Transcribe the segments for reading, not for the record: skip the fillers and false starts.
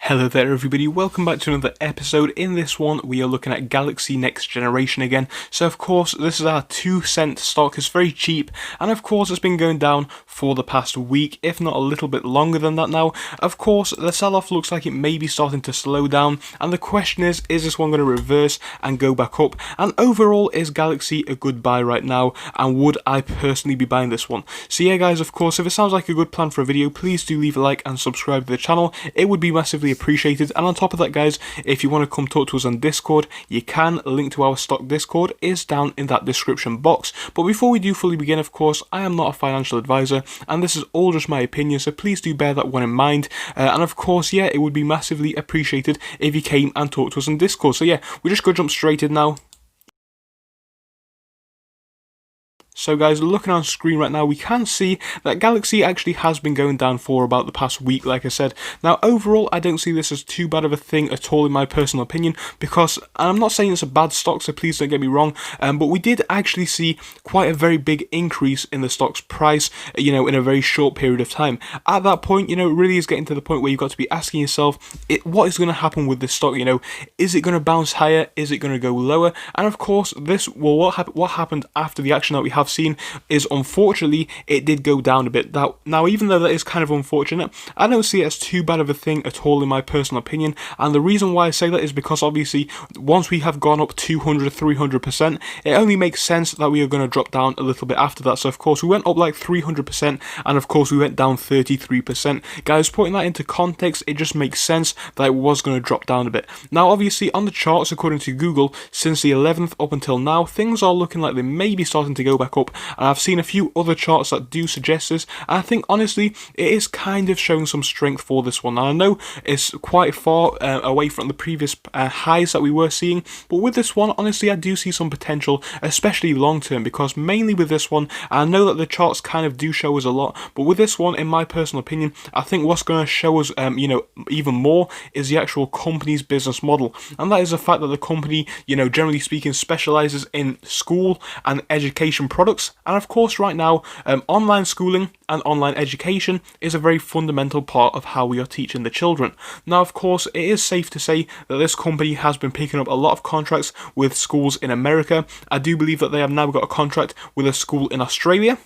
Hello there everybody, welcome back to another episode. In this one we are looking at Galaxy Next Generation again. So of course this is our 2-cent stock, it's very cheap, and of course it's been going down for the past week, if not a little bit longer than that now. Of course the sell-off looks like it may be starting to slow down, and the question is this one going to reverse and go back up? And overall, is Galaxy a good buy right now, and would I personally be buying this one? So yeah guys, of course if it sounds like a good plan for a video, please do leave a like and subscribe to the channel, it would be massively appreciated. And on top of that guys, if you want to come talk to us on Discord, you can. Link to our stock Discord is down in that description box. But before we do fully begin, of course, I am not a financial advisor and this is all just my opinion, so please do bear that one in mind. And of course, yeah, it would be massively appreciated if you came and talked to us on Discord. So yeah, we're just going to jump straight in now. So guys, looking on screen right now, we can see that Galaxy actually has been going down for about the past week, like I said. Now overall, I don't see this as too bad of a thing at all in my personal opinion, because I'm not saying it's a bad stock, so please don't get me wrong, but we did actually see quite a very big increase in the stock's price, you know, in a very short period of time. At that point, you know, it really is getting to the point where you've got to be asking yourself, what is going to happen with this stock? You know, is it going to bounce higher? Is it going to go lower? And of course, what happened after the action that we have seen is, unfortunately, it did go down a bit. Now, even though that is kind of unfortunate, I don't see it as too bad of a thing at all in my personal opinion. And the reason why I say that is because obviously once we have gone up 200-300%, it only makes sense that we are going to drop down a little bit after that. So of course we went up like 300%, and of course we went down 33%. Guys, putting that into context, it just makes sense that it was going to drop down a bit. Now obviously on the charts, according to Google, since the 11th up until now, things are looking like they may be starting to go back up, and I've seen a few other charts that do suggest this, and I think honestly it is kind of showing some strength for this one. Now I know it's quite far away from the previous highs that we were seeing, but with this one honestly I do see some potential, especially long term, because mainly with this one, I know that the charts kind of do show us a lot, but with this one, in my personal opinion, I think what's going to show us you know, even more is the actual company's business model, and that is the fact that the company, you know, generally speaking, specializes in school and education products. And of course right now, online schooling and online education is a very fundamental part of how we are teaching the children. Now of course it is safe to say that this company has been picking up a lot of contracts with schools in America. I do believe that they have now got a contract with a school in Australia.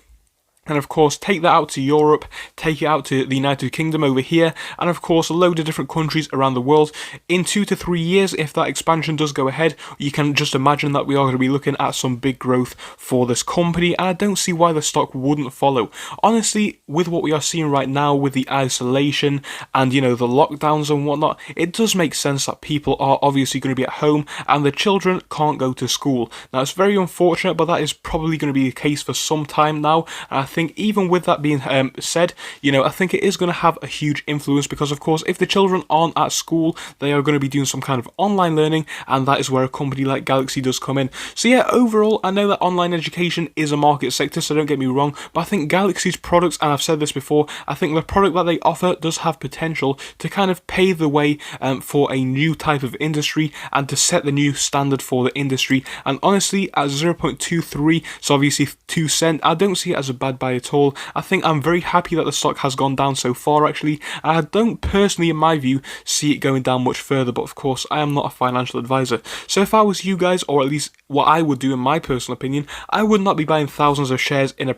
And of course take that out to Europe, take it out to the United Kingdom over here, and of course a load of different countries around the world. In 2 to 3 years, if that expansion does go ahead, you can just imagine that we are going to be looking at some big growth for this company, and I don't see why the stock wouldn't follow. Honestly, with what we are seeing right now with the isolation and, you know, the lockdowns and whatnot, it does make sense that people are obviously going to be at home and the children can't go to school. Now it's very unfortunate, but that is probably going to be the case for some time now, and I think even with that being said, you know, I think it is going to have a huge influence, because of course if the children aren't at school, they are going to be doing some kind of online learning, and that is where a company like Galaxy does come in. So yeah, overall I know that online education is a market sector, so don't get me wrong, but I think Galaxy's products, and I've said this before, I think the product that they offer does have potential to kind of pave the way for a new type of industry and to set the new standard for the industry. And honestly, at 0.23, so obviously 2 cents, I don't see it as a bad buy at all. I think I'm very happy that the stock has gone down so far actually, and I don't personally, in my view, see it going down much further, but of course I am not a financial advisor. So if I was you guys, or at least what I would do in my personal opinion, I would not be buying thousands of shares in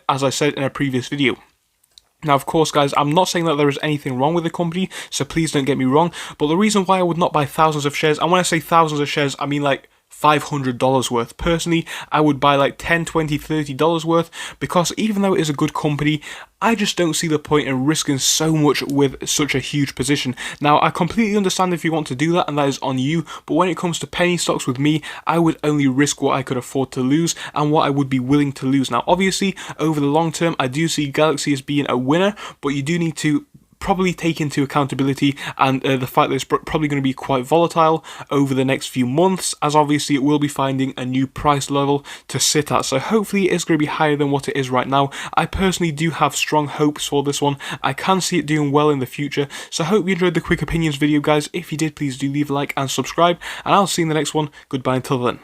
as I said in a previous video. Now, of course, guys, I'm not saying that there is anything wrong with the company, so please don't get me wrong, but the reason why I would not buy thousands of shares, and when I say thousands of shares, I mean like $500 worth. Personally, I would buy like $10, $20, $30 worth, because even though it is a good company, I just don't see the point in risking so much with such a huge position. Now, I completely understand if you want to do that, and that is on you, but when it comes to penny stocks with me, I would only risk what I could afford to lose and what I would be willing to lose. Now, obviously, over the long term, I do see Galaxy as being a winner, but you do need to probably take into accountability and the fact that it's probably going to be quite volatile over the next few months, as obviously it will be finding a new price level to sit at. So hopefully it is going to be higher than what it is right now. I personally do have strong hopes for this one. I can see it doing well in the future. So I hope you enjoyed the quick opinions video, guys. If you did, please do leave a like and subscribe, and I'll see you in the next one. Goodbye until then.